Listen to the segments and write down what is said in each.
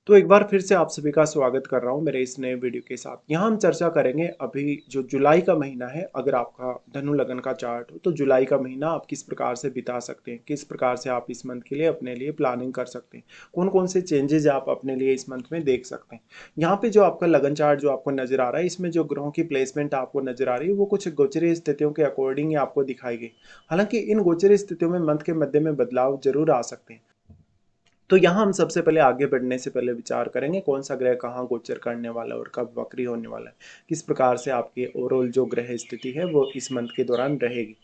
तो एक बार फिर से आप सभी का स्वागत कर रहा हूँ मेरे इस नए वीडियो के साथ। यहाँ हम चर्चा करेंगे अभी जो जुलाई का महीना है, अगर आपका धनु लगन का चार्ट हो तो जुलाई का महीना आप किस प्रकार से बिता सकते हैं, किस प्रकार से आप इस मंथ के लिए अपने लिए प्लानिंग कर सकते हैं, कौन कौन से चेंजेस आप अपने लिए इस मंथ में देख सकते हैं। यहाँ पे जो आपका लगन चार्ट जो आपको नजर आ रहा है, इसमें जो ग्रहों की प्लेसमेंट आपको नजर आ रही है वो कुछ गोचरीय स्थितियों के अकॉर्डिंग ही आपको दिखाई गई। हालांकि इन गोचरीय स्थितियों में मंथ के मध्य में बदलाव जरूर आ सकते हैं। तो यहाँ हम सबसे पहले आगे बढ़ने से पहले विचार करेंगे कौन सा ग्रह कहाँ गोचर करने वाला है और कब वक्री होने वाला है, किस प्रकार से आपकी ओवरऑल जो ग्रह स्थिति है वो इस मंथ के दौरान रहेगी।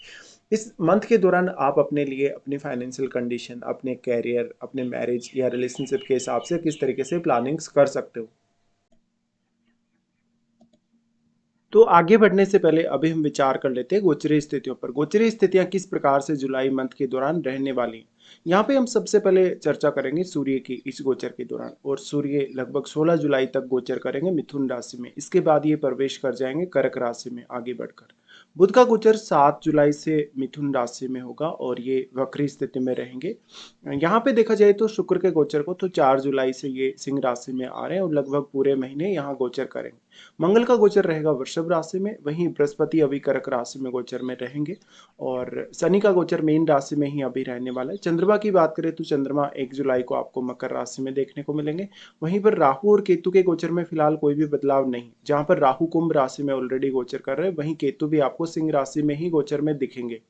इस मंथ के दौरान आप अपने लिए अपनी फाइनेंशियल कंडीशन, अपने कैरियर, अपने मैरिज या रिलेशनशिप के हिसाब से किस तरीके से प्लानिंग्स कर सकते हो। तो आगे बढ़ने से पहले अभी हम विचार कर लेते हैं गोचरीय स्थितियों पर। गोचरीय स्थितियां किस प्रकार से जुलाई मंथ के दौरान रहने वाली हैं। यहाँ पे हम सबसे पहले चर्चा करेंगे सूर्य की इस गोचर के दौरान, और सूर्य लगभग 16 जुलाई तक गोचर करेंगे मिथुन राशि में। इसके बाद ये प्रवेश कर जाएंगे कर्क राशि में आगे बढ़कर। बुध का गोचर 7 जुलाई से मिथुन राशि में होगा और ये वक्री स्थिति में रहेंगे। यहाँ पे देखा जाए तो शुक्र के गोचर को तो 4 जुलाई से ये सिंह राशि में आ रहे हैं और लगभग पूरे महीने यहाँ गोचर करेंगे। मंगल का गोचर रहेगा वृषभ राशि में, वहीं बृहस्पति अभी कर्क राशि में गोचर में रहेंगे, और शनि का गोचर मीन राशि में ही अभी रहने वाला है। चंद्रमा की बात करें तो चंद्रमा 1 जुलाई को आपको मकर राशि में देखने को मिलेंगे। वहीं पर राहु और केतु के गोचर में फिलहाल कोई भी बदलाव नहीं। जहां पर राहु कुंभ राशि में ऑलरेडी गोचर कर रहे हैं, वहीं केतु भी आपको सिंह राशि में ही गोचर में दिखेंगे।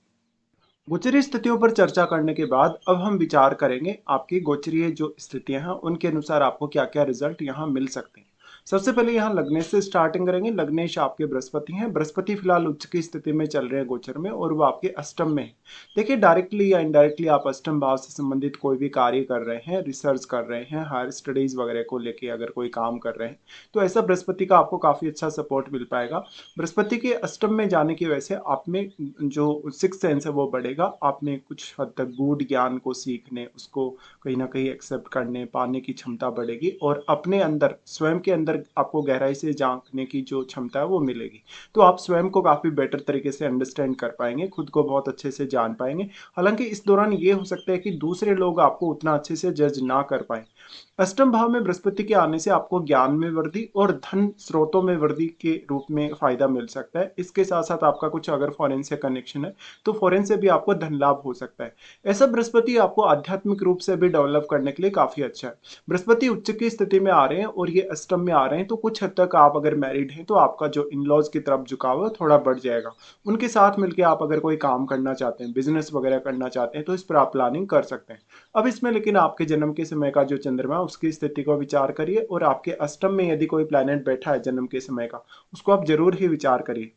गोचरीय स्थितियों पर चर्चा करने के बाद अब हम विचार करेंगे आपकी गोचरीय जो स्थितियां हैं उनके अनुसार आपको क्या क्या रिजल्ट यहाँ मिल सकते हैं। सबसे पहले यहाँ लग्नेश से स्टार्टिंग करेंगे। लग्नेश आपके बृहस्पति हैं। बृहस्पति फिलहाल उच्च की स्थिति में चल रहे हैं गोचर में, और वो आपके अष्टम में है। देखिए, डायरेक्टली या इनडायरेक्टली आप अष्टम भाव से संबंधित कोई भी कार्य कर रहे हैं, रिसर्च कर रहे हैं, हायर स्टडीज वगैरह को लेके अगर कोई काम कर रहे हैं, तो ऐसा बृहस्पति का आपको काफी अच्छा सपोर्ट मिल पाएगा। बृहस्पति के अष्टम में जाने की वजह से आप में जो सिक्स सेंस है वो बढ़ेगा। आप में कुछ हद तक गूढ़ ज्ञान को सीखने, उसको कहीं ना कहीं एक्सेप्ट करने पाने की क्षमता बढ़ेगी, और अपने अंदर स्वयं के अंदर आपको गहराई से झांकने की जो क्षमता है वो मिलेगी। तो आप स्वयं को काफी बेटर तरीके से अंडरस्टैंड कर पाएंगे, खुद को बहुत अच्छे से जान पाएंगे। हालांकि इस दौरान ये हो सकता है कि दूसरे लोग आपको उतना अच्छे से जज ना कर पाए। अष्टम भाव में बृहस्पति के आने से आपको ज्ञान में वृद्धि और धन स्रोतों में वृद्धि के रूप में फायदा मिल सकता है। इसके साथ साथ आपका कुछ अगर फॉरेन से कनेक्शन है तो फॉरेन से भी आपको धन लाभ हो सकता है। ऐसा बृहस्पति आपको आध्यात्मिक रूप से भी डेवलप करने के लिए काफी अच्छा है। बृहस्पति उच्च की स्थिति में आ रहे हैं और ये अष्टम में आ रहे हैं, तो कुछ हद तक आप अगर मैरिड हैं तो आपका जो इन लॉज की तरफ झुकाव है थोड़ा बढ़ जाएगा। उनके साथ मिलकर आप अगर कोई काम करना चाहते हैं, बिजनेस वगैरह करना चाहते हैं, तो इस पर आप प्लानिंग कर सकते हैं। अब इसमें लेकिन आपके जन्म के समय का जो चंद्रमा है उसकी स्थिति को विचार करिए, और आपके अष्टम में यदि कोई प्लैनेट बैठा है जन्म के समय का, उसको आप जरूर ही विचार करिए।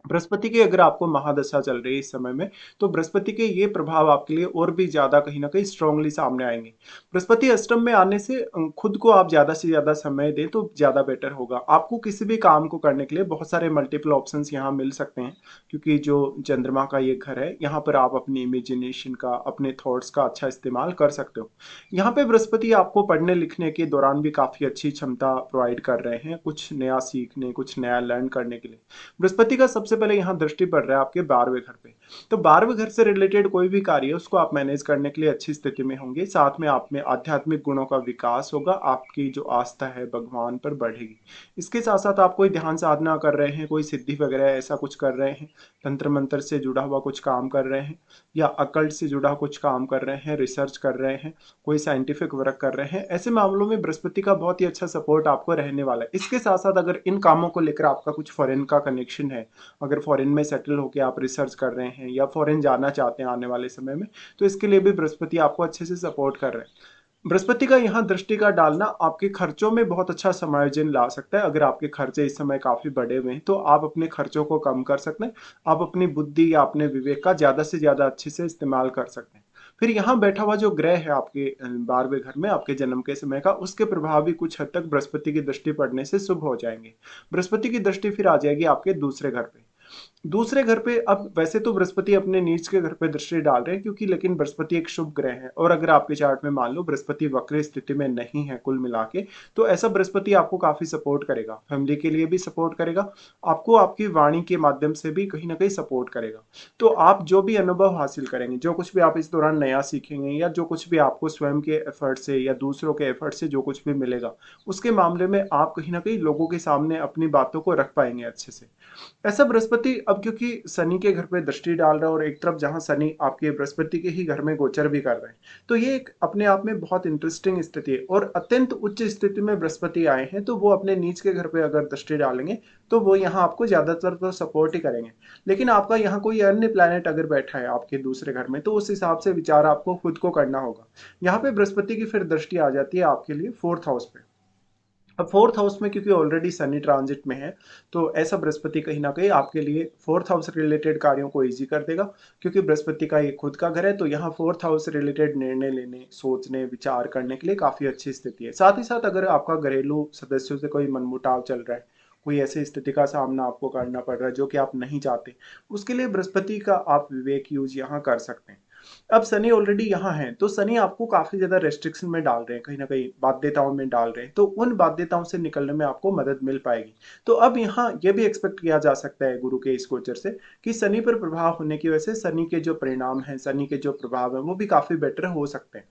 बृहस्पति की अगर आपको महादशा चल रही है इस समय में, तो बृहस्पति के ये प्रभाव आपके लिए और भी ज्यादा कहीं ना कहीं स्ट्रांगली सामने आएंगे। बृहस्पति अष्टम में आने से खुद को आप ज्यादा से ज्यादा समय दें तो ज्यादा बेटर होगा। आपको किसी भी काम को करने के लिए बहुत सारे मल्टीपल ऑप्शंस यहाँ मिल सकते हैं, क्योंकि जो चंद्रमा का ये घर है यहाँ पर आप अपनी इमेजिनेशन का, अपने थॉट्स का अच्छा इस्तेमाल कर सकते हो। यहाँ पे बृहस्पति आपको पढ़ने लिखने के दौरान भी काफी अच्छी क्षमता प्रोवाइड कर रहे हैं, कुछ नया सीखने, कुछ नया लर्न करने के लिए। बृहस्पति का सबसे पहले यहाँ दृष्टि पड़ रहा है आपके 12वें घर पे। तो 12वें घर से रिलेटेड कोई भी कार्य है उसको आप मैनेज करने के लिए अच्छी स्थिति में होंगे। साथ में आप में आध्यात्मिक गुणों का विकास होगा, आपकी जो आस्था है भगवान पर बढ़ेगी। इसके साथ साथ आप कोई ध्यान साधना कर रहे हैं, कोई सिद्धि वगैरह ऐसा कुछ कर रहे हैं, तंत्र मंत्र से जुड़ा हुआ कुछ काम कर रहे हैं, या अकल्ट से जुड़ा कुछ काम कर रहे हैं, रिसर्च कर रहे हैं, कोई साइंटिफिक वर्क कर रहे हैं, ऐसे मामलों में बृहस्पति का बहुत ही अच्छा सपोर्ट आपको रहने वाला है। इसके साथ साथ अगर इन कामों को लेकर आपका कुछ फॉरेन का कनेक्शन है, अगर फॉरेन में सेटल होकर आप रिसर्च कर रहे हैं या फॉरेन जाना चाहते हैं आने वाले समय में, तो इसके लिए भी बृहस्पति आपको अच्छे से सपोर्ट कर रहे हैं। बृहस्पति का यहाँ दृष्टि का डालना आपके खर्चों में बहुत अच्छा समायोजन ला सकता है। अगर आपके खर्चे इस समय काफी बढ़े हुए हैं तो आप अपने खर्चों को कम कर सकते हैं। आप अपनी बुद्धि या अपने विवेक का ज्यादा से ज्यादा अच्छे से इस्तेमाल कर सकते हैं। फिर यहाँ बैठा हुआ जो ग्रह है आपके 12वें घर में आपके जन्म के समय का, उसके प्रभाव भी कुछ हद तक बृहस्पति की दृष्टि पड़ने से शुभ हो जाएंगे। बृहस्पति की दृष्टि फिर आ जाएगी आपके दूसरे घर पे। दूसरे घर पे अब वैसे तो बृहस्पति अपने नीच के घर पे दृष्टि डाल रहे हैं, क्योंकि लेकिन बृहस्पति एक शुभ ग्रह है, और अगर आपके चार्ट में मान लो बृहस्पति वक्र स्थिति में नहीं है कुल मिला के, तो ऐसा बृहस्पति आपको काफी सपोर्ट करेगा, फैमिली के लिए भी सपोर्ट करेगा, आपको आपकी वाणी के माध्यम से भी कहीं ना कहीं सपोर्ट करेगा। तो आप जो भी अनुभव हासिल करेंगे, जो कुछ भी आप इस दौरान नया सीखेंगे, या जो कुछ भी आपको स्वयं के एफर्ट से या दूसरों के एफर्ट से जो कुछ भी मिलेगा, उसके मामले में आप कहीं ना कहीं लोगों के सामने अपनी बातों को रख पाएंगे अच्छे से। ऐसा बृहस्पति अब क्योंकि शनि के घर पे दृष्टि डाल रहा है, और एक तरफ जहां शनि आपके बृहस्पति के ही घर में गोचर भी कर रहे हैं, तो ये एक अपने आप में बहुत इंटरेस्टिंग स्थिति है। और अत्यंत उच्च स्थिति में बृहस्पति आए हैं, तो वो अपने नीच के घर पे अगर दृष्टि डालेंगे, तो वो यहाँ आपको ज्यादातर तो सपोर्ट ही करेंगे। लेकिन आपका यहाँ कोई अन्य प्लैनेट अगर बैठा है आपके दूसरे घर में, तो उस हिसाब से विचार आपको खुद को करना होगा। यहाँ पे बृहस्पति की फिर दृष्टि आ जाती है आपके लिए फोर्थ हाउस पे। अब फोर्थ हाउस में क्योंकि ऑलरेडी शनि ट्रांजिट में है, तो ऐसा बृहस्पति कहीं ना कहीं आपके लिए फोर्थ हाउस रिलेटेड कार्यों को इजी कर देगा, क्योंकि बृहस्पति का ये खुद का घर है, तो यहाँ फोर्थ हाउस रिलेटेड निर्णय लेने, सोचने, विचार करने के लिए काफी अच्छी स्थिति है। साथ ही साथ अगर आपका घरेलू सदस्यों से कोई मनमुटाव चल रहा है, कोई ऐसी स्थिति का सामना आपको करना पड़ रहा है जो कि आप नहीं चाहते, उसके लिए बृहस्पति का आप विवेक यूज यहाँ कर सकते हैं। अब शनि ऑलरेडी यहाँ है, तो शनि आपको काफी ज्यादा रेस्ट्रिक्शन में डाल रहे हैं, कहीं ना कहीं बाध्यताओं में डाल रहे हैं, तो उन बाध्यताओं से निकलने में आपको मदद मिल पाएगी। तो अब यहाँ ये भी एक्सपेक्ट किया जा सकता है गुरु के इस गोचर से, कि शनि पर प्रभाव होने की वजह से शनि के जो परिणाम है, शनि के जो प्रभाव है, वो भी काफी बेटर हो सकते हैं।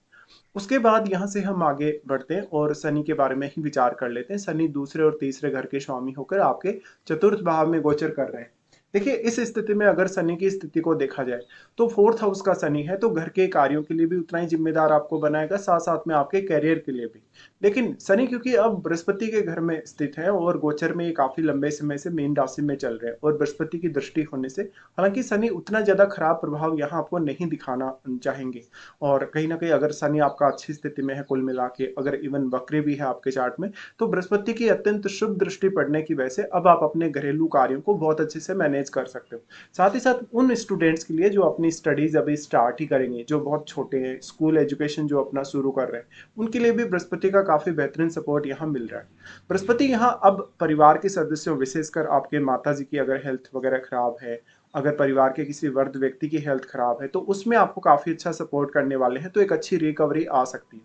उसके बाद यहाँ से हम आगे बढ़ते हैं और शनि के बारे में ही विचार कर लेते हैं। शनि दूसरे और तीसरे घर के स्वामी होकर आपके चतुर्थ भाव में गोचर कर रहे हैं। देखिए, इस स्थिति में अगर शनि की स्थिति को देखा जाए, तो फोर्थ हाउस का शनि है, तो घर के कार्यों के लिए भी उतना ही जिम्मेदार आपको बनाएगा, साथ साथ में आपके करियर के लिए भी। लेकिन शनि क्योंकि अब बृहस्पति के घर में स्थित है, और गोचर में ये काफी लंबे समय से मीन राशि में चल रहे हैं, और बृहस्पति की दृष्टि होने से हालांकि शनि उतना ज्यादा खराब प्रभाव यहाँ आपको नहीं दिखाना चाहेंगे। और कहीं ना कहीं अगर शनि आपका अच्छी स्थिति में है कुल मिला के, अगर इवन वक्री भी है आपके चार्ट में, तो बृहस्पति की अत्यंत शुभ दृष्टि पड़ने की वजह से अब आप अपने घरेलू कार्यों को बहुत अच्छे से मैनेज कर सकते हो। साथ ही साथ उन स्टूडेंट्स के लिए जो अपनी स्टडीज अभी स्टार्ट ही करेंगे, जो बहुत छोटे हैं, स्कूल एजुकेशन जो अपना शुरू कर रहे हैं, उनके लिए भी बृहस्पति का काफी बेहतरीन सपोर्ट यहाँ मिल रहा है। बृहस्पति यहाँ अब परिवार के सदस्यों, विशेषकर आपके माता जी की अगर हेल्थ वगैरह खराब है, अगर परिवार के किसी वृद्ध व्यक्ति की हेल्थ खराब है, तो उसमें आपको काफी अच्छा सपोर्ट करने वाले हैं, तो एक अच्छी रिकवरी आ सकती है।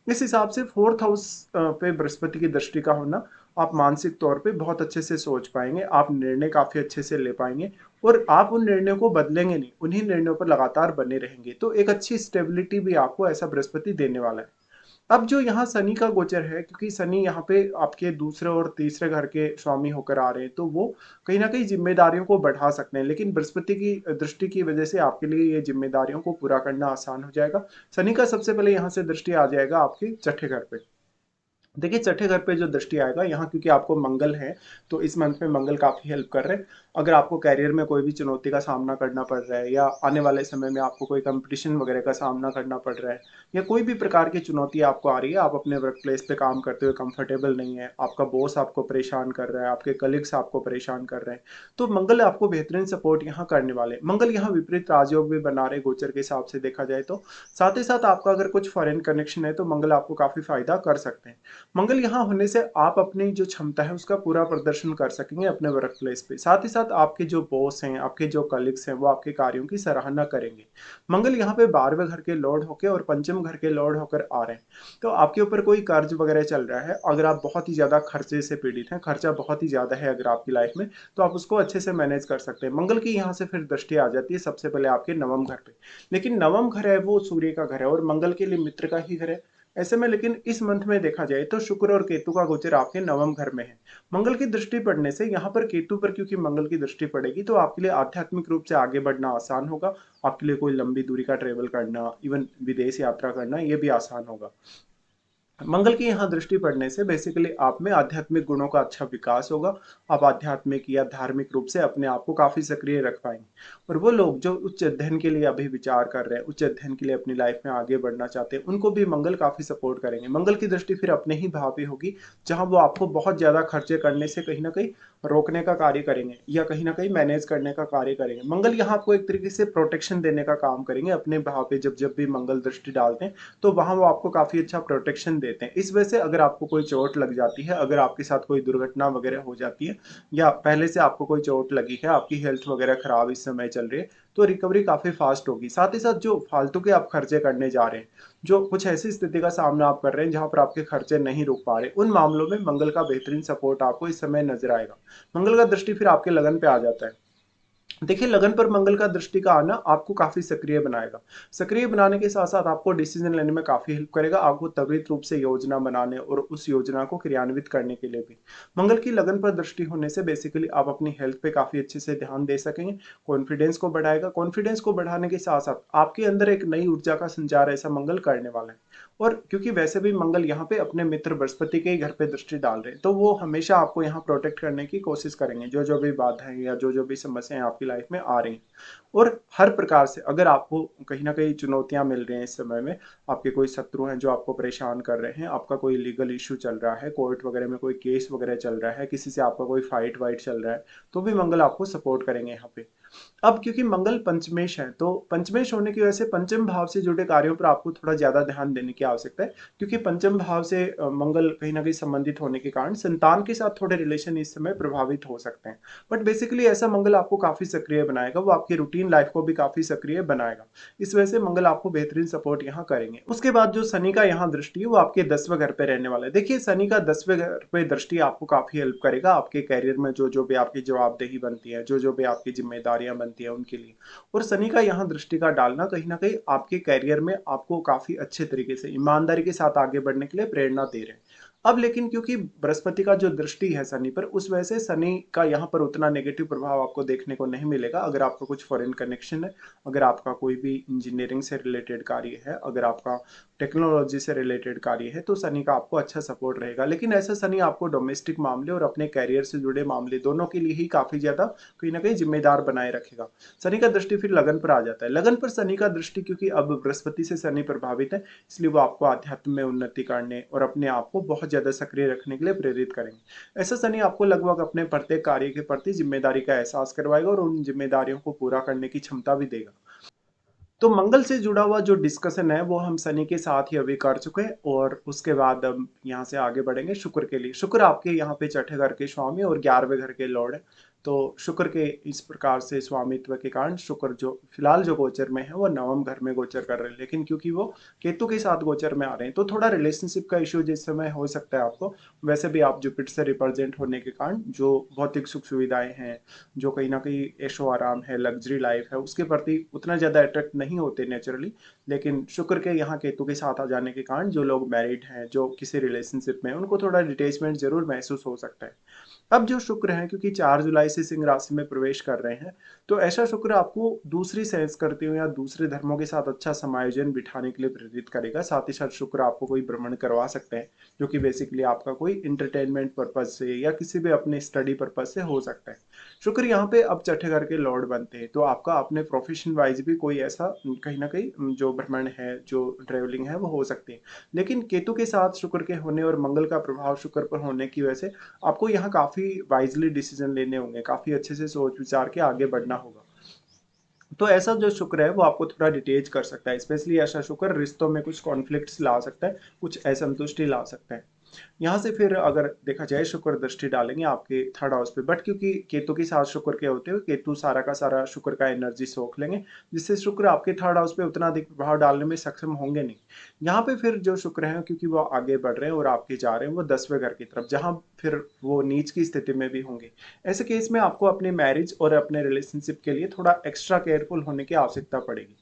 इस हिसाब से फोर्थ हाउस पे बृहस्पति की दृष्टि का होना, आप मानसिक तौर पे बहुत अच्छे से सोच पाएंगे, आप निर्णय काफी अच्छे से ले पाएंगे, और आप उन निर्णयों को बदलेंगे नहीं, उन्हीं निर्णयों पर लगातार बने रहेंगे, तो एक अच्छी स्टेबिलिटी भी आपको ऐसा बृहस्पति देने वाला है। अब जो यहाँ शनि का गोचर है, क्योंकि शनि यहाँ पे आपके दूसरे और तीसरे घर के स्वामी होकर आ रहे हैं, तो वो कहीं ना कहीं जिम्मेदारियों को बढ़ा सकते हैं, लेकिन बृहस्पति की दृष्टि की वजह से आपके लिए ये जिम्मेदारियों को पूरा करना आसान हो जाएगा। शनि का सबसे पहले यहाँ से दृष्टि आ जाएगा आपके छठे घर पे। देखिए, छठे घर पे जो दृष्टि आएगा यहाँ, क्योंकि आपको मंगल है, तो इस मंथ में मंगल काफी हेल्प कर रहे हैं। अगर आपको कैरियर में कोई भी चुनौती का सामना करना पड़ रहा है, या आने वाले समय में आपको कोई कंपटीशन वगैरह का सामना करना पड़ रहा है, या कोई भी प्रकार की चुनौती आपको आ रही है, आप अपने वर्क प्लेस पे काम करते हुए कंफर्टेबल नहीं है, आपका बॉस आपको परेशान कर रहा है, आपके कलीग्स आपको परेशान कर रहे हैं, तो मंगल आपको बेहतरीन सपोर्ट यहाँ करने वाले। मंगल यहाँ विपरीत राजयोग भी बना रहे गोचर के हिसाब से देखा जाए तो। साथ ही साथ आपका अगर कुछ फॉरेन कनेक्शन है, तो मंगल आपको काफी फायदा कर सकते हैं। मंगल यहाँ होने से आप अपनी जो क्षमता है उसका पूरा प्रदर्शन कर सकेंगे अपने वर्क प्लेस पे। साथ ही साथ आपके जो बॉस हैं, आपके जो कलीग्स हैं, वो आपके कार्यों की सराहना करेंगे। मंगल यहाँ पे 12वें घर के लॉर्ड होकर और पंचम घर के लॉर्ड होकर आ रहे हैं, तो आपके ऊपर कोई कर्ज वगैरह चल रहा है, अगर आप बहुत ही ज्यादा खर्चे से पीड़ित हैं, खर्चा बहुत ही ज्यादा है अगर आपकी लाइफ में, तो आप उसको अच्छे से मैनेज कर सकते हैं। मंगल की यहाँ से फिर दृष्टि आ जाती है सबसे पहले आपके नवम घर पे। लेकिन नवम घर है वो सूर्य का घर है, और मंगल के लिए मित्र का ही घर है। ऐसे में लेकिन इस मंथ में देखा जाए तो शुक्र और केतु का गोचर आपके नवम घर में है। मंगल की दृष्टि पड़ने से यहाँ पर केतु पर क्योंकि मंगल की दृष्टि पड़ेगी, तो आपके लिए आध्यात्मिक रूप से आगे बढ़ना आसान होगा। आपके लिए कोई लंबी दूरी का ट्रेवल करना, इवन विदेश यात्रा करना, ये भी आसान होगा। मंगल की यहाँ दृष्टि पड़ने से बेसिकली आप में आध्यात्मिक गुणों का अच्छा विकास होगा। आप आध्यात्मिक या धार्मिक रूप से अपने आप को काफी सक्रिय रख पाएंगे। और वो लोग जो उच्च अध्ययन के लिए अभी विचार कर रहे हैं, उच्च अध्ययन के लिए अपनी लाइफ में आगे बढ़ना चाहते हैं, उनको भी मंगल काफी सपोर्ट करेंगे। मंगल की दृष्टि फिर अपने ही भाव पे होगी, जहां वो आपको बहुत ज्यादा खर्चे करने से कहीं ना कहीं रोकने का कार्य करेंगे, या कहीं ना कहीं मैनेज करने का कार्य करेंगे। मंगल यहाँ आपको एक तरीके से प्रोटेक्शन देने का काम करेंगे अपने भाव पे। जब जब भी मंगल दृष्टि डालते हैं, तो वहां वो आपको काफी अच्छा प्रोटेक्शन देते हैं। इस वजह से अगर आपको कोई चोट लग जाती है, अगर आपके साथ कोई दुर्घटना वगैरह हो जाती है, या पहले से आपको कोई चोट लगी है, आपकी हेल्थ वगैरह खराब इस समय चल रही है, तो रिकवरी काफ़ी फास्ट होगी। साथ ही साथ जो फालतू के आप खर्चे करने जा रहे हैं, जो कुछ ऐसी स्थिति का सामना आप कर रहे हैं जहाँ पर आपके खर्चे नहीं रुक पा रहे, उन मामलों में मंगल का बेहतरीन सपोर्ट आपको इस समय नज़र आएगा। मंगल का दृष्टि फिर आपके लगन पे आ जाता है। देखिए, लगन पर मंगल का दृष्टि का आना आपको काफ़ी सक्रिय बनाएगा। सक्रिय बनाने के साथ-साथ आपको डिसीज़न लेने में काफ़ी हेल्प करेगा, आपको त्वरित रूप से योजना बनाने और उस योजना को क्रियान्वित करने के लिए भी। मंगल की लगन पर दृष्टि होने से बेसिकली आप अपनी हेल्थ पे काफ़ी अच्छे से ध्यान दे सकेंगे, कॉन्फिडेंस को बढ़ाएगा। कॉन्फिडेंस को बढ़ाने के साथ-साथ आपके अंदर एक नई ऊर्जा का संचार ऐसा मंगल करने वाला है। और क्योंकि वैसे भी मंगल यहाँ पे अपने मित्र बृहस्पति के ही घर पे दृष्टि डाल रहे हैं, तो वो हमेशा आपको यहाँ प्रोटेक्ट करने की कोशिश करेंगे, जो-जो भी बाधाएँ या जो-जो भी समस्याएँ आपकी लाइफ में आ रही हैं। और हर प्रकार से अगर आपको कहीं न कहीं चुनौतियाँ मिल रही हैं इस समय में, आपके कोई शत्रु हैं जो आपको परेशान कर रहे हैं, आपका कोई लीगल इश्यू चल रहा है, कोर्ट वगैरह में कोई केस वगैरह चल रहा है, किसी से आपका कोई फाइट-वाइट चल रहा है, तो भी मंगल आपको सपोर्ट करेंगे यहाँ पे। अब क्योंकि मंगल पंचमेश है, तो पंचमेश होने की वजह से पंचम भाव से जुड़े कार्यों पर आपको थोड़ा ज़्यादा ध्यान देने की आवश्यकता है, क्योंकि पंचम भाव से मंगल कहीं न कहीं संबंधित होने के कारण संतान के साथ थोड़े रिलेशन इस समय प्रभावित हो सकते हैं। बट बेसिकली ऐसा मंगल आपको काफ़ी सक्रिय बनाएगा, वो आपकी रूटीन लाइफ को भी काफ़ी सक्रिय बनाएगा। इस वजह से मंगल आपको बेहतरीन सपोर्ट यहाँ करेंगे। उसके बाद जो शनि का यहाँ दृष्टि है, वो आपके 10वें घर पे रहने वाला है। देखिए, शनि का 10वें घर पे दृष्टि आपको काफ़ी हेल्प करेगा, आपके करियर में जो-जो भी आपकी जवाबदेही बनती है, जो-जो भी आपकी ज़िम्मेदारियाँ बनती हैं, उनके लिए। और शनि का यहाँ दृष्टि का डालना कहीं न कहीं आपके करियर में आपको काफ़ी अच्छे तरीके से ईमानदारी के साथ आगे बढ़ने के लिए प्रेरणा दे रहे हैं। अब लेकिन क्योंकि बृहस्पति का जो दृष्टि है शनि पर, उस वजह से शनि का यहाँ पर उतना नेगेटिव प्रभाव आपको देखने को नहीं मिलेगा। अगर आपका कुछ फॉरेन कनेक्शन है, अगर आपका कोई भी इंजीनियरिंग से रिलेटेड कार्य है, अगर आपका टेक्नोलॉजी से रिलेटेड कार्य है, तो शनि का आपको अच्छा सपोर्ट रहेगा। लेकिन ऐसा शनि आपको डोमेस्टिक मामले और अपने करियर से जुड़े मामले दोनों के लिए ही काफ़ी ज़्यादा कहीं न कहीं ज़िम्मेदार बनाए रखेगा। शनि का दृष्टि फिर लगन पर आ जाता है। लगन पर शनि का दृष्टि क्योंकि अब बृहस्पति से शनि प्रभावित है, इसलिए वो आपको अध्यात्म में उन्नति करने और अपने आप को बहुत ज़्यादा सक्रिय रखने के लिए प्रेरित करेंगे। ऐसा शनि आपको लगभग अपने प्रत्येक कार्य के प्रति ज़िम्मेदारी का एहसास करवाएगा और उन ज़िम्मेदारियों को पूरा करने की क्षमता भी देगा। तो मंगल से जुड़ा हुआ जो डिस्कशन है वो हम शनि के साथ ही अभी कर चुके हैं, और उसके बाद हम यहाँ से आगे बढ़ेंगे शुक्र के लिए। शुक्र आपके यहाँ पे छठे घर के स्वामी और 11वें घर के लॉर्ड है। तो शुक्र के इस प्रकार से स्वामित्व के कारण शुक्र जो फिलहाल जो गोचर में है वो नवम घर में गोचर कर रहे हैं, लेकिन क्योंकि वो केतु के साथ गोचर में आ रहे हैं तो थोड़ा रिलेशनशिप का इश्यू जिस समय हो सकता है आपको। वैसे भी आप जुपिटर से रिप्रेजेंट होने के कारण जो भौतिक सुख सुविधाएं हैं, जो कहीं ना कहीं ऐशो आराम है, लग्जरी लाइफ है, उसके प्रति उतना ज़्यादा अट्रैक्ट नहीं होते नेचुरली। लेकिन शुक्र के यहाँ केतु के साथ आ जाने के कारण जो लोग मैरिड हैं, जो किसी रिलेशनशिप में हैं, उनको थोड़ा डिटेचमेंट जरूर महसूस हो सकता है। अब जो शुक्र है क्योंकि 4 जुलाई से सिंह राशि में प्रवेश कर रहे हैं, तो ऐसा शुक्र आपको दूसरी संस्कृतियों या दूसरे धर्मों के साथ अच्छा समायोजन बिठाने के लिए प्रेरित करेगा। साथ ही साथ शुक्र आपको कोई भ्रमण करवा सकते हैं, जो कि बेसिकली आपका कोई इंटरटेनमेंट पर्पज से या किसी भी अपने स्टडी पर्पज से हो सकता है। शुक्र यहाँ पे अब छठे घर के लॉर्ड बनते हैं, तो आपका अपने प्रोफेशन वाइज भी कोई ऐसा कहीं ना कहीं जो भ्रमण है, जो ट्रेवलिंग है, वो हो सकती है। लेकिन केतु के साथ शुक्र के होने और मंगल का प्रभाव शुक्र पर होने की वजह से आपको यहाँ काफ़ी वाइजली डिसीजन लेने होंगे, काफ़ी अच्छे से सोच विचार के आगे बढ़ना होगा। तो ऐसा जो शुक्र है वो आपको थोड़ा डिटेच कर सकता है, स्पेशली ऐसा शुक्र रिश्तों में कुछ कॉन्फ्लिक्ट्स ला सकता है, कुछ असंतुष्टि ला सकता है। यहाँ से फिर अगर देखा जाए शुक्र दृष्टि डालेंगे आपके थर्ड हाउस पे, बट क्योंकि केतु के साथ शुक्र के होते हुए केतु सारा का सारा शुक्र का एनर्जी सोख लेंगे, जिससे शुक्र आपके थर्ड हाउस पे उतना अधिक प्रभाव डालने में सक्षम होंगे नहीं। यहाँ पे फिर जो शुक्र है क्योंकि वो आगे बढ़ रहे हैं और आपके जा रहे हैं वो 10वें घर की तरफ, जहाँ फिर वो नीच की स्थिति में भी होंगे। ऐसे केस में आपको अपने मैरिज और अपने रिलेशनशिप के लिए थोड़ा एक्स्ट्रा केयरफुल होने की आवश्यकता पड़ेगी।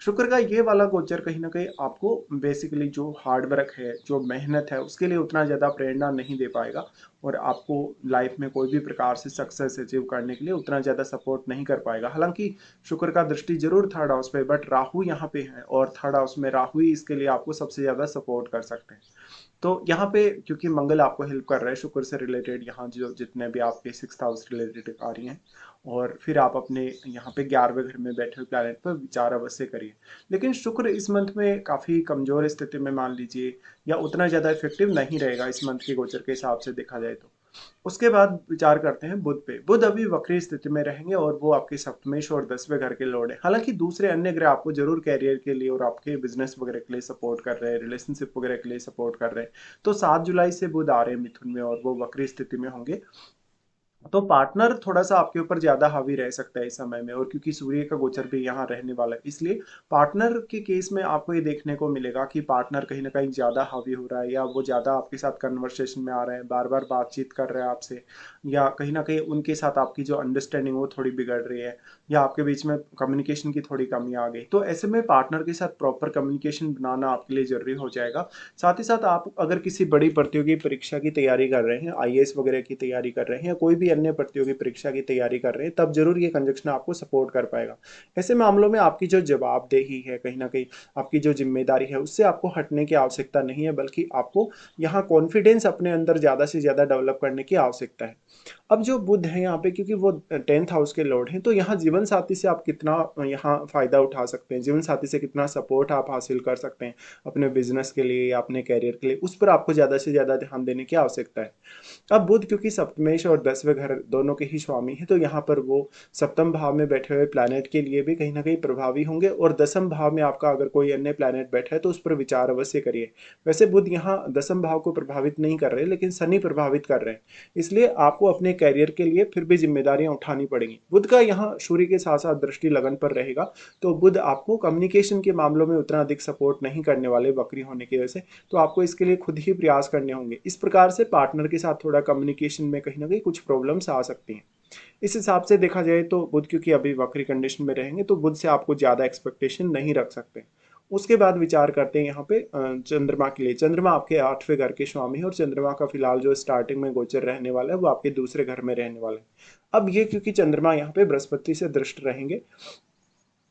शुक्र का ये वाला गोचर कहीं ना कहीं आपको बेसिकली जो हार्ड वर्क है, जो मेहनत है, उसके लिए उतना ज़्यादा प्रेरणा नहीं दे पाएगा, और आपको लाइफ में कोई भी प्रकार से सक्सेस अचीव करने के लिए उतना ज़्यादा सपोर्ट नहीं कर पाएगा। हालांकि शुक्र का दृष्टि जरूर थर्ड हाउस पे, बट राहु यहाँ पे है और थर्ड हाउस में राहु ही इसके लिए आपको सबसे ज़्यादा सपोर्ट कर सकते हैं। तो यहाँ पे क्योंकि मंगल आपको हेल्प कर रहा है शुक्र से रिलेटेड, यहाँ जो जितने भी आपके सिक्स हाउस रिलेटेड आ रही हैं, और फिर आप अपने यहाँ पे 11वें घर में बैठे हुए प्लैनेट पर विचार अवश्य करिए। लेकिन शुक्र इस मंथ में काफ़ी कमज़ोर स्थिति में मान लीजिए, या उतना ज़्यादा इफेक्टिव नहीं रहेगा इस मंथ के गोचर के हिसाब से देखा जाए तो। उसके बाद विचार करते हैं बुध पे। बुध अभी वक्री स्थिति में रहेंगे और वो आपके सप्तमेश और 10वें घर के लॉर्ड हैं। हालांकि दूसरे अन्य ग्रह आपको जरूर कैरियर के लिए और आपके बिजनेस वगैरह के लिए सपोर्ट कर रहे हैं, रिलेशनशिप वगैरह के लिए सपोर्ट कर रहे हैं। तो 7 जुलाई से बुध आ रहे हैं मिथुन में और वो वक्री स्थिति में होंगे। तो पार्टनर थोड़ा-सा आपके ऊपर ज़्यादा हावी रह सकता है इस समय में, और क्योंकि सूर्य का गोचर भी यहाँ रहने वाला है, इसलिए पार्टनर के केस में आपको ये देखने को मिलेगा कि पार्टनर कहीं न कहीं ज़्यादा हावी हो रहा है, या वो ज़्यादा आपके साथ कन्वर्सेशन में आ रहे हैं, बार-बार बातचीत कर रहे हैं आपसे, या कहीं न कहीं उनके साथ आपकी जो अंडरस्टैंडिंग वो थोड़ी बिगड़ रही है, या आपके बीच में कम्युनिकेशन की थोड़ी कमी आ गई। तो ऐसे में पार्टनर के साथ प्रॉपर कम्युनिकेशन बनाना आपके लिए ज़रूरी हो जाएगा। साथ ही साथ आप अगर किसी बड़ी प्रतियोगी परीक्षा की तैयारी कर रहे हैं, आईएएस वगैरह की तैयारी कर रहे हैं, या कोई भी अन्य प्रतियोगी परीक्षा की तैयारी कर रहे हैं, तब जरूर ये कंजक्शन आपको सपोर्ट कर पाएगा। ऐसे मामलों में आपकी जो जवाबदेही है, कहीं ना कहीं आपकी जो जिम्मेदारी है, उससे आपको हटने की आवश्यकता नहीं है, बल्कि आपको यहाँ कॉन्फिडेंस अपने अंदर ज़्यादा से ज़्यादा डेवलप करने की आवश्यकता है। अब जो बुध है यहाँ पे, क्योंकि वो 10th हाउस के लॉर्ड हैं, तो यहाँ जीवन साथी से आप कितना यहाँ फायदा उठा सकते हैं, जीवन साथी से कितना सपोर्ट आप हासिल कर सकते हैं अपने बिजनेस के लिए या अपने कैरियर के लिए, उस पर आपको ज़्यादा से ज़्यादा ध्यान देने की आवश्यकता है। अब बुध क्योंकि सप्तमेश और 10वें घर दोनों के ही स्वामी हैं, तो यहाँ पर वो सप्तम भाव में बैठे हुए प्लैनेट के लिए भी कहीं ना कहीं प्रभावी होंगे, और दसम भाव में आपका अगर कोई अन्य प्लैनेट बैठा है तो उस पर विचार अवश्य करिए। वैसे बुध यहाँ दसम भाव को प्रभावित नहीं कर रहे, लेकिन शनि प्रभावित कर रहे हैं, इसलिए आपको अपने कैरियर के लिए फिर भी जिम्मेदारियां उठानी पड़ेंगी। बुध का यहाँ सूर्य के साथ साथ दृष्टि लगन पर रहेगा, तो बुध आपको कम्युनिकेशन के मामलों में उतना अधिक सपोर्ट नहीं करने वाले वक्री होने की वजह से, तो आपको इसके लिए खुद ही प्रयास करने होंगे। इस प्रकार से पार्टनर के साथ थोड़ा कम्युनिकेशन में कहीं ना कहीं कुछ प्रॉब्लम्स आ सकती हैं। इस हिसाब से देखा जाए तो बुध क्योंकि अभी वक्री कंडीशन में रहेंगे, तो बुध से आपको ज़्यादा एक्सपेक्टेशन नहीं रख सकते। उसके बाद विचार करते हैं यहाँ पे चंद्रमा के लिए। चंद्रमा आपके 8वें घर के स्वामी है, और चंद्रमा का फिलहाल जो स्टार्टिंग में गोचर रहने वाला है वो आपके दूसरे घर में रहने वाला है। अब ये क्योंकि चंद्रमा यहाँ पे बृहस्पति से दृष्ट रहेंगे,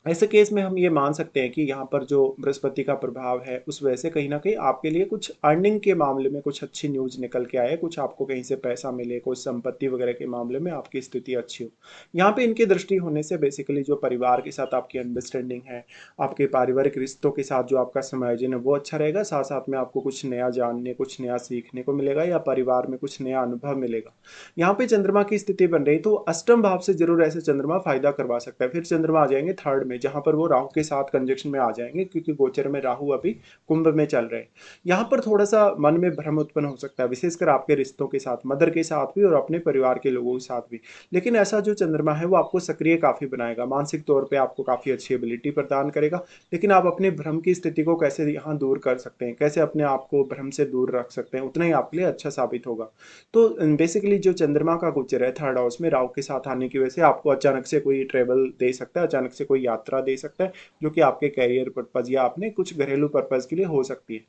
ऐसे केस में हम ये मान सकते हैं कि यहाँ पर जो बृहस्पति का प्रभाव है उस वजह से कहीं ना कहीं आपके लिए कुछ अर्निंग के मामले में कुछ अच्छी न्यूज निकल के आए, कुछ आपको कहीं से पैसा मिले, कुछ संपत्ति वगैरह के मामले में आपकी स्थिति अच्छी हो। यहाँ पे इनकी दृष्टि होने से बेसिकली जो परिवार के साथ आपकी अंडरस्टैंडिंग है, आपके पारिवारिक रिश्तों के साथ जो आपका समायोजन है वो अच्छा रहेगा। साथ साथ में आपको कुछ नया जानने, कुछ नया सीखने को मिलेगा, या परिवार में कुछ नया अनुभव मिलेगा। यहाँ पे चंद्रमा की स्थिति बन रही, तो अष्टम भाव से जरूर ऐसे चंद्रमा फायदा करवा सकता है। फिर चंद्रमा आ जाएंगे थर्ड में, जहां पर वो राहु के साथ कंजक्शन में आ जाएंगे, क्योंकि गोचर में राहु अभी कुंभ में चल रहे हैं। यहाँ पर थोड़ा सा मन में भ्रम उत्पन्न हो सकता है, विशेषकर आपके रिश्तों के साथ, मदर के साथ भी और अपने परिवार के लोगों के साथ भी। लेकिन ऐसा जो चंद्रमा है वो आपको सक्रिय काफी बनाएगा, मानसिक तौर पर आपको काफी अच्छी एबिलिटी प्रदान करेगा। लेकिन आप अपने भ्रम की स्थिति को कैसे यहाँ दूर कर सकते हैं, कैसे अपने आप को भ्रम से दूर रख सकते हैं, उतना ही आपके लिए अच्छा साबित होगा। तो बेसिकली जो चंद्रमा का गोचर है थर्ड हाउस में राहु के साथ आने की वजह से आपको अचानक से कोई ट्रेवल दे सकता है, अचानक से कोई यात्रा दे सकता है, जो कि आपके कैरियर पर्पज या अपने कुछ घरेलू पर्पज के लिए हो सकती है।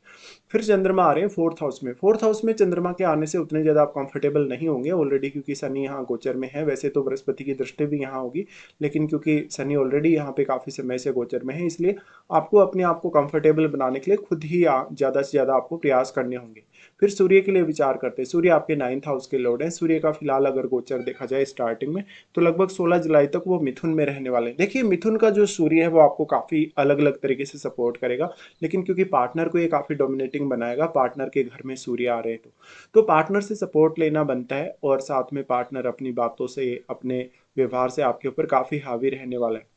फिर चंद्रमा आ रहे हैं फोर्थ हाउस में। फोर्थ हाउस में चंद्रमा के आने से उतने ज्यादा आप कंफर्टेबल नहीं होंगे ऑलरेडी, क्योंकि शनि यहाँ गोचर में है। वैसे तो बृहस्पति की दृष्टि भी यहाँ होगी, लेकिन क्योंकि शनि ऑलरेडी यहाँ पे काफी समय से गोचर में है, इसलिए आपको अपने आप को कंफर्टेबल बनाने के लिए खुद ही ज्यादा से ज्यादा आपको प्रयास करने होंगे। फिर सूर्य के लिए विचार करते हैं। सूर्य आपके 9th हाउस के लॉर्ड हैं। सूर्य का फिलहाल अगर गोचर देखा जाए स्टार्टिंग में, तो लगभग 16 जुलाई तक वो मिथुन में रहने वाले हैं। देखिए मिथुन का जो सूर्य है वो आपको काफी अलग अलग तरीके से सपोर्ट करेगा, लेकिन क्योंकि पार्टनर को ये काफी डोमिनेटिंग बनाएगा, पार्टनर के घर में सूर्य आ रहे हैं, तो पार्टनर से सपोर्ट लेना बनता है, और साथ में पार्टनर अपनी बातों से, अपने व्यवहार से आपके ऊपर काफी हावी रहने वाला है।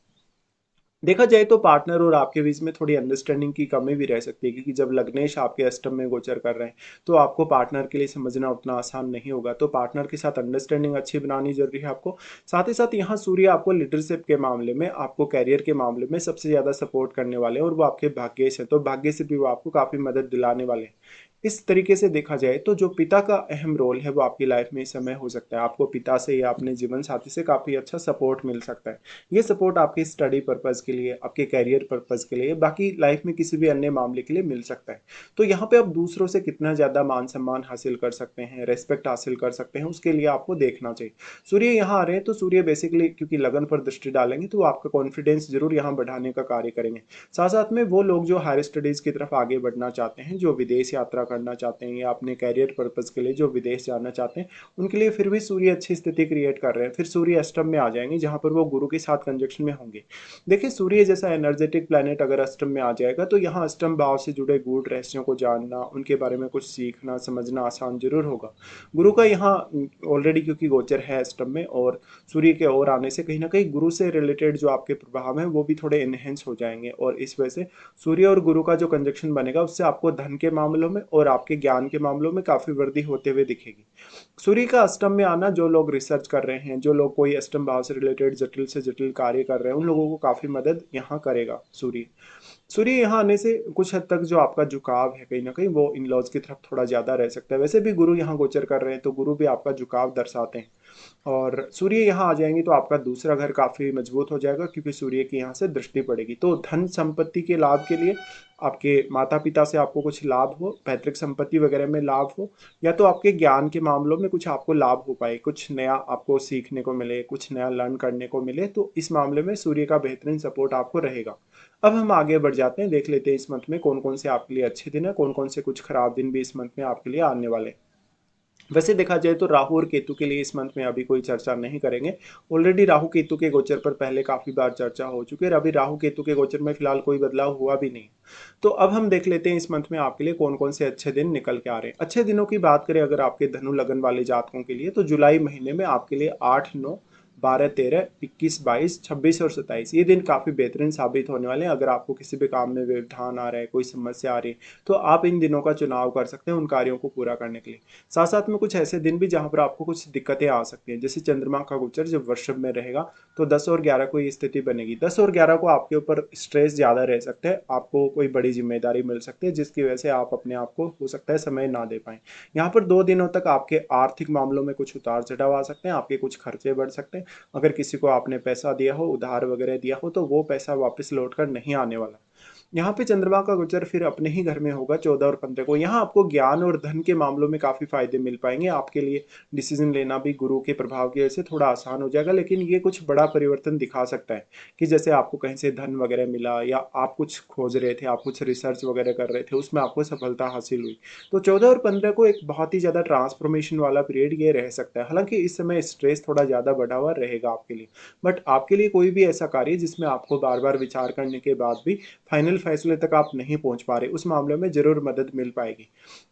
देखा जाए तो पार्टनर और आपके बीच में थोड़ी अंडरस्टैंडिंग की कमी भी रह सकती है, क्योंकि जब लग्नेश आपके अष्टम में गोचर कर रहे हैं, तो आपको पार्टनर के लिए समझना उतना आसान नहीं होगा। तो पार्टनर के साथ अंडरस्टैंडिंग अच्छी बनानी जरूरी है आपको। साथ ही साथ यहाँ सूर्य आपको लीडरशिप के मामले में, आपको कैरियर के मामले में सबसे ज्यादा सपोर्ट करने वाले हैं, और वो आपके भाग्येश है, तो भाग्य से भी वो आपको काफी मदद दिलाने वाले हैं। इस तरीके से देखा जाए तो जो पिता का अहम रोल है वो आपकी लाइफ में इस समय हो सकता है। आपको पिता से या अपने जीवन साथी से काफी अच्छा सपोर्ट मिल सकता है। ये सपोर्ट आपके स्टडी पर्पज के लिए, आपके कैरियर पर्पज के लिए, बाकी लाइफ में किसी भी अन्य मामले के लिए मिल सकता है। तो यहाँ पे आप दूसरों से कितना ज्यादा मान सम्मान हासिल कर सकते हैं, रेस्पेक्ट हासिल कर सकते हैं, उसके लिए आपको देखना चाहिए। सूर्य यहाँ आ रहे हैं, तो सूर्य बेसिकली क्योंकि लगन पर दृष्टि डालेंगे, तो आपका कॉन्फिडेंस जरूर यहाँ बढ़ाने का कार्य करेंगे। साथ साथ में वो लोग जो हायर स्टडीज की तरफ आगे बढ़ना चाहते हैं, जो विदेश यात्रा करना चाहते हैं या अपने कैरियर पर्पज़ के लिए जो विदेश जाना चाहते हैं, उनके लिए फिर भी सूर्य अच्छी स्थिति क्रिएट कर रहे हैं। फिर सूर्य अष्टम में आ जाएँगे जहाँ पर वो गुरु के साथ कंजक्शन में होंगे। देखिए सूर्य जैसा एनर्जेटिक प्लैनेट अगर अष्टम में आ जाएगा तो यहाँ अष्टम भाव से जुड़े गूढ़ रहस्यों को जानना, उनके बारे में कुछ सीखना, समझना आसान ज़रूर होगा। गुरु का यहाँ ऑलरेडी क्योंकि गोचर है अष्टम में और सूर्य के ओर आने से कहीं न कहीं गुरु से रिलेटेड जो आपके प्रभाव हैं वो भी थोड़े एनहांस हो जाएँगे और इस वजह से सूर्य और गुरु का जो कंजक्शन बनेगा उससे आपको धन के मामलों में और आपके ज्ञान के मामलों में काफ़ी वृद्धि होते हुए दिखेगी। सूर्य का अष्टम में आना जो लोग रिसर्च कर रहे हैं, जो लोग कोई अष्टम भाव से रिलेटेड जटिल से जटिल कार्य कर रहे हैं, उन लोगों को काफ़ी मदद यहाँ करेगा सूर्य। सूर्य यहाँ आने से कुछ हद तक जो आपका झुकाव है कहीं न कहीं वो इन-लॉज़ की तरफ थोड़ा ज़्यादा रह सकता है। वैसे भी गुरु यहाँ गोचर कर रहे हैं तो गुरु भी आपका झुकाव दर्शाते हैं। और सूर्य यहाँ आ जाएँगे तो आपका दूसरा घर काफ़ी मजबूत हो जाएगा क्योंकि सूर्य की यहाँ से दृष्टि पड़ेगी। तो धन संपत्ति के लाभ के लिए आपके माता-पिता से आपको कुछ लाभ हो, पैतृक संपत्ति वगैरह में लाभ हो या तो आपके ज्ञान के मामलों में कुछ आपको लाभ हो पाए, कुछ नया आपको सीखने को मिले, कुछ नया लर्न करने को मिले, तो इस मामले में सूर्य का बेहतरीन सपोर्ट आपको रहेगा। अब हम आगे बढ़ जाते हैं, देख लेते हैं इस मंथ में कौन-कौन से आपके लिए अच्छे दिन हैं, कौन-कौन से कुछ खराब दिन भी इस मंथ में आपके लिए आने वाले हैं। वैसे देखा जाए तो राहु और केतु के लिए इस मंथ में अभी कोई चर्चा नहीं करेंगे। ऑलरेडी राहु केतु के गोचर पर पहले काफ़ी बार चर्चा हो चुकी है और अभी राहु केतु के गोचर में फिलहाल कोई बदलाव हुआ भी नहीं। तो अब हम देख लेते हैं इस मंथ में आपके लिए कौन-कौन से अच्छे दिन निकल के आ रहे हैं। अच्छे दिनों की बात करें अगर आपके धनु लगन वाले जातकों के लिए तो जुलाई महीने में आपके लिए 8, 9, 12, 13, 21, 22, 26 और 27 ये दिन काफ़ी बेहतरीन साबित होने वाले हैं। अगर आपको किसी भी काम में व्यवधान आ रहा है, कोई समस्या आ रही है, तो आप इन दिनों का चुनाव कर सकते हैं उन कार्यों को पूरा करने के लिए। साथ-साथ में कुछ ऐसे दिन भी जहाँ पर आपको कुछ दिक्कतें आ सकती हैं, जैसे चंद्रमा का गोचर जब वृषभ में रहेगा, तो 10 और 11 को ये स्थिति बनेगी। 10 और 11 को आपके ऊपर स्ट्रेस ज़्यादा रह सकता है, आपको कोई बड़ी ज़िम्मेदारी मिल सकती है, जिसकी वजह से आप अपने आप को हो सकता है समय ना दे पाएँ। यहाँ पर 2 दिनों तक आपके आर्थिक मामलों में कुछ उतार-चढ़ाव आ सकते हैं, आपके कुछ खर्चे बढ़ सकते हैं। अगर किसी को आपने पैसा दिया हो, उधार वगैरह दिया हो, तो वो पैसा वापस लौट कर नहीं आने वाला। यहाँ पे चंद्रमा का गोचर फिर अपने ही घर में होगा 14 और 15 को। यहाँ आपको ज्ञान और धन के मामलों में काफ़ी फ़ायदे मिल पाएँगे। आपके लिए डिसीज़न लेना भी गुरु के प्रभाव की वजह से थोड़ा आसान हो जाएगा, लेकिन ये कुछ बड़ा परिवर्तन दिखा सकता है कि जैसे आपको कहीं से धन वगैरह मिला या आप कुछ खोज रहे थे, आप कुछ रिसर्च वगैरह कर रहे थे, उसमें आपको सफलता हासिल हुई। तो 14 और 15 को एक बहुत ही ज़्यादा ट्रांसफ़ॉर्मेशन वाला पीरियड ये रह सकता है। हालाँकि इस समय स्ट्रेस थोड़ा ज़्यादा बढ़ा हुआ रहेगा आपके लिए। बट आपके लिए कोई भी ऐसा कार्य जिसमें आपको बार-बार विचार करने के बाद भी फाइनल फैसले तक आप नहीं पहुँच पा रहे, उस मामले में ज़रूर मदद मिल पाएगी।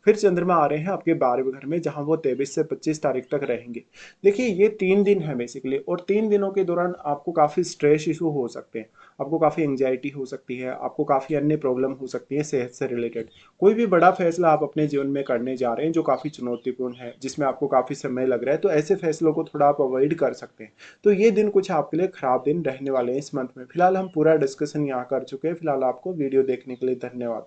फिर चंद्रमा आ रहे हैं आपके 12वें घर में जहाँ वो 23 से 25 तारीख तक रहेंगे। देखिए ये 3 दिन है बेसिकली और 3 दिनों के दौरान आपको काफ़ी स्ट्रेस इश्यू हो सकते हैं। आपको काफ़ी एंग्जायटी हो सकती है, आपको काफ़ी अन्य प्रॉब्लम हो सकती है सेहत से रिलेटेड। कोई भी बड़ा फैसला आप अपने जीवन में करने जा रहे हैं जो काफ़ी चुनौतीपूर्ण है, जिसमें आपको काफ़ी समय लग रहा है, तो ऐसे फैसलों को थोड़ा आप अवॉइड कर सकते हैं। तो ये दिन कुछ आपके लिए खराब दिन रहने वाले हैं इस मंथ में। फिलहाल हम पूरा डिस्कशन यहाँ कर चुके हैं। फिलहाल आपको वीडियो देखने के लिए धन्यवाद।